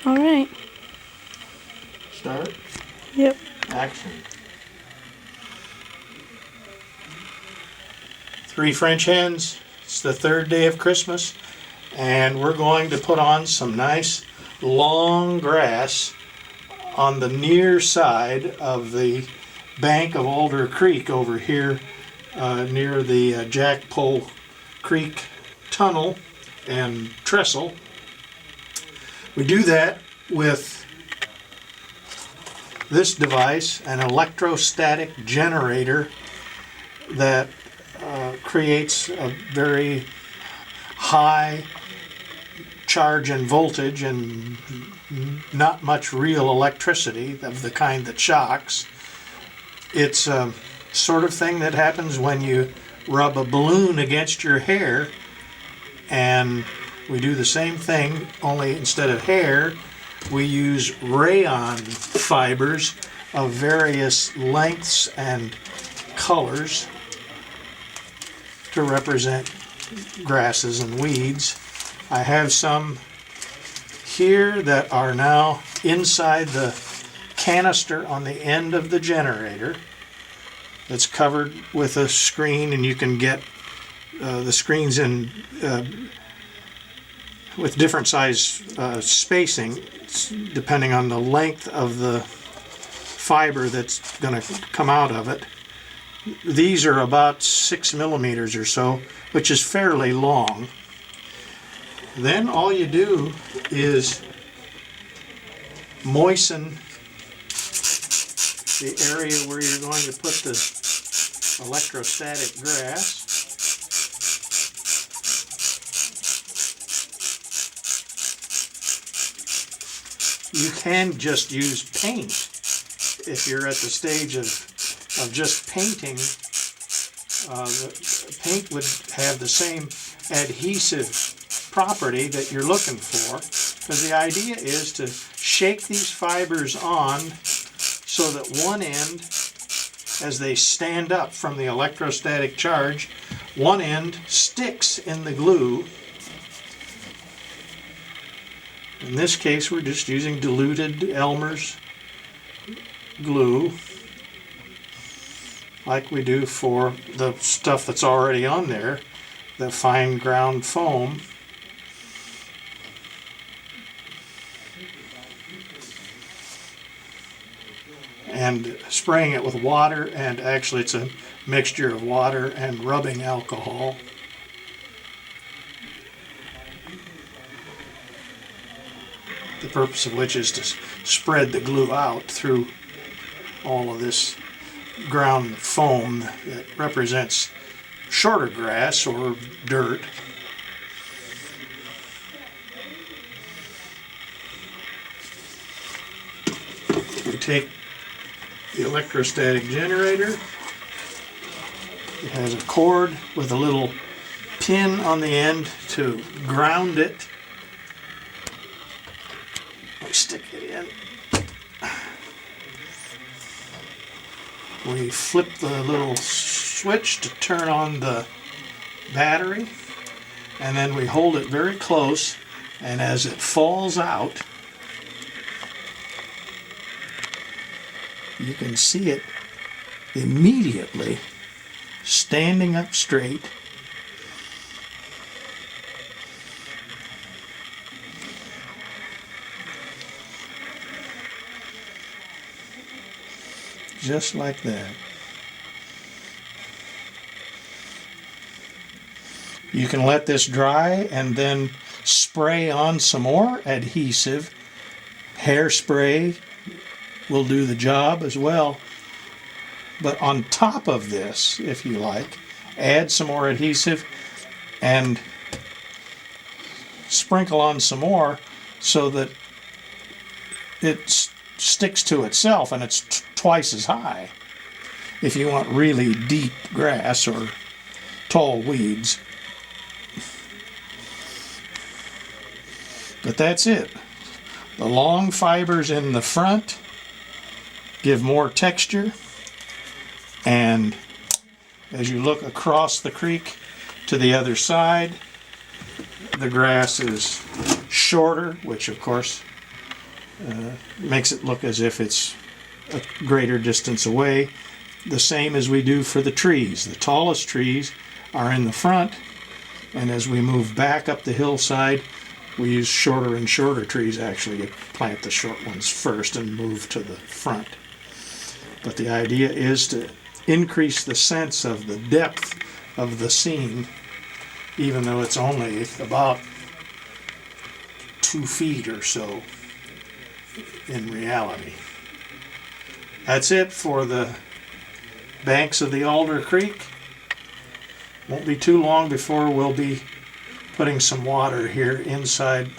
All right. Start. Yep. Action. 3 French hens. It's the 3rd day of Christmas, and we're going to put on some nice long grass on the near side of the bank of Alder Creek over here near the Jackpole Creek tunnel and trestle. We do that with this device, an electrostatic generator that creates a very high charge and voltage and not much real electricity of the kind that shocks. It's a sort of thing that happens when you rub a balloon against your hair, and we do the same thing, only instead of hair we use rayon fibers of various lengths and colors to represent grasses and weeds. I have some here that are now inside the canister on the end of the generator. It's covered with a screen, and you can get the screens in with different size spacing depending on the length of the fiber that's going to come out of it. These are about 6 millimeters or so, which is fairly long. Then all you do is moisten the area where you're going to put the electrostatic grass. You can just use paint if you're at the stage of just painting. The paint would have the same adhesive property that you're looking for, because the idea is to shake these fibers on so that one end, as they stand up from the electrostatic charge, one end sticks in the glue. In this case, we're just using diluted Elmer's glue, like we do for the stuff that's already on there, the fine ground foam. And spraying it with water, and actually it's a mixture of water and rubbing alcohol. The purpose of which is to spread the glue out through all of this ground foam that represents shorter grass or dirt. We take the electrostatic generator. It has a cord with a little pin on the end to ground it. We stick it in. We flip the little switch to turn on the battery, and then we hold it very close, and as it falls out, you can see it immediately standing up straight. Just like that. You can let this dry and then spray on some more adhesive. Hairspray will do the job as well. But on top of this, if you like, add some more adhesive and sprinkle on some more so that it sticks to itself, and it's twice as high if you want really deep grass or tall weeds. But that's it. The long fibers in the front give more texture, and as you look across the creek to the other side, the grass is shorter, which of course makes it look as if it's a greater distance away. The same as we do for the trees. The tallest trees are in the front, and as we move back up the hillside, we use shorter and shorter trees. Actually, you plant the short ones first and move to the front. But the idea is to increase the sense of the depth of the scene, even though it's only about 2 feet or so in reality. That's it for the banks of the Alder Creek. Won't be too long before we'll be putting some water here inside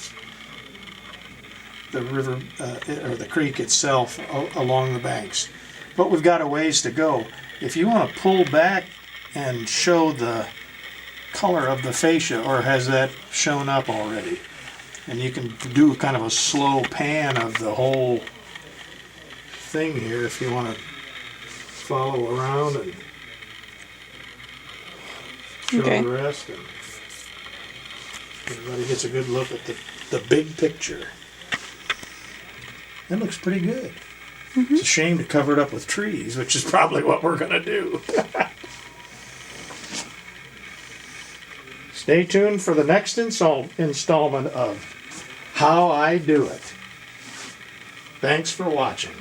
the river or the creek itself along the banks. But we've got a ways to go. If you want to pull back and show the color of the fascia, or has that shown up already? And you can do kind of a slow pan of the whole thing here if you want to follow around and show the rest. And everybody gets a good look at the big picture. That looks pretty good. It's a shame to cover it up with trees, which is probably what we're going to do. Stay tuned for the next installment of How I Do It. Thanks for watching.